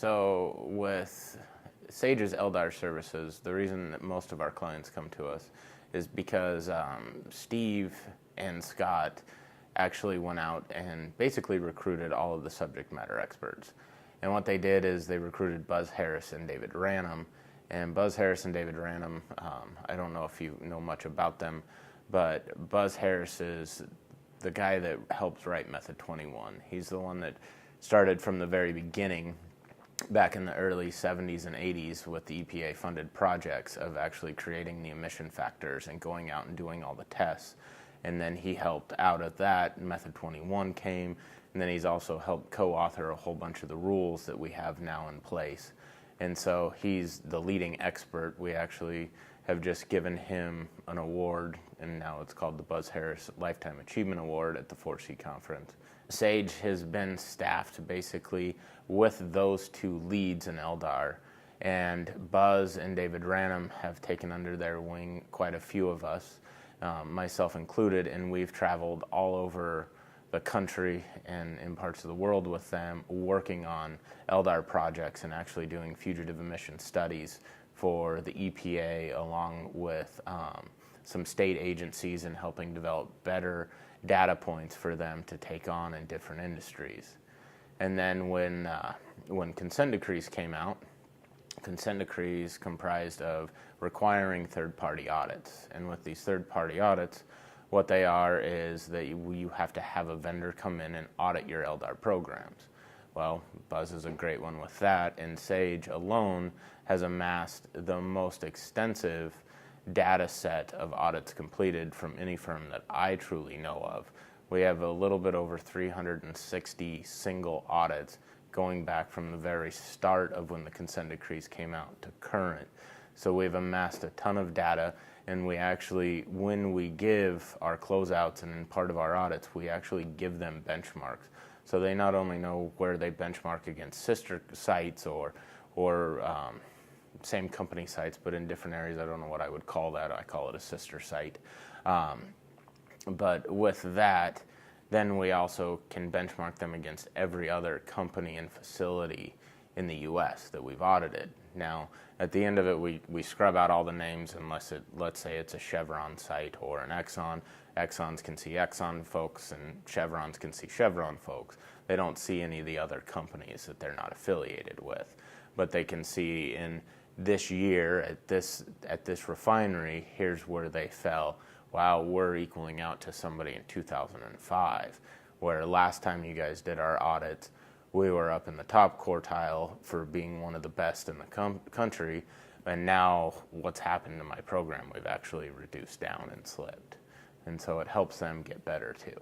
So with Sage's LDAR services, the reason that most of our clients come to us is because Steve and Scott actually went out and basically recruited all of the subject matter experts. And what they did is they recruited Buzz Harris and David Ranum. And Buzz Harris and David Ranum, I don't know if you know much about them, but Buzz Harris is the guy that helps write Method 21. He's the one that started from the very beginning back in the early 70s and 80s with the EPA-funded projects of actually creating the emission factors and going out and doing all the tests. And then he helped out of that, Method 21 came, and then he's also helped co-author a whole bunch of the rules that we have now in place. And so he's the leading expert. We actually have just given him an award, and now it's called the Buzz Harris Lifetime Achievement Award at the 4C Conference. Sage has been staffed basically with those two leads in LDAR, and Buzz and David Ranum have taken under their wing quite a few of us, myself included, and we've traveled all over the country and in parts of the world with them working on LDAR projects and actually doing fugitive emission studies for the EPA along with some state agencies and helping develop better data points for them to take on in different industries. And then when consent decrees came out, consent decrees comprised of requiring third-party audits. And with these third-party audits, what they are is that you have to have a vendor come in and audit your LDAR programs. Well, Buzz is a great one with that, and Sage alone has amassed the most extensive data set of audits completed from any firm that I truly know of. We have a little bit over 360 single audits going back from the very start of when the consent decrees came out to current. So we've amassed a ton of data, and we actually, when we give our closeouts and in part of our audits, we actually give them benchmarks. So they not only know where they benchmark against sister sites or same company sites, but in different areas. I don't know what I would call that. I call it a sister site. But with that, then we also can benchmark them against every other company and facility in the U.S. that we've audited. Now, at the end of it, we scrub out all the names unless let's say it's a Chevron site or an Exxon. Exxons can see Exxon folks and Chevrons can see Chevron folks. They don't see any of the other companies that they're not affiliated with. But they can see in this year at this refinery, here's where they fell. Wow, we're equaling out to somebody in 2005, where last time you guys did our audits, we were up in the top quartile for being one of the best in the country, and now what's happened to my program, we've actually reduced down and slipped. And so it helps them get better too.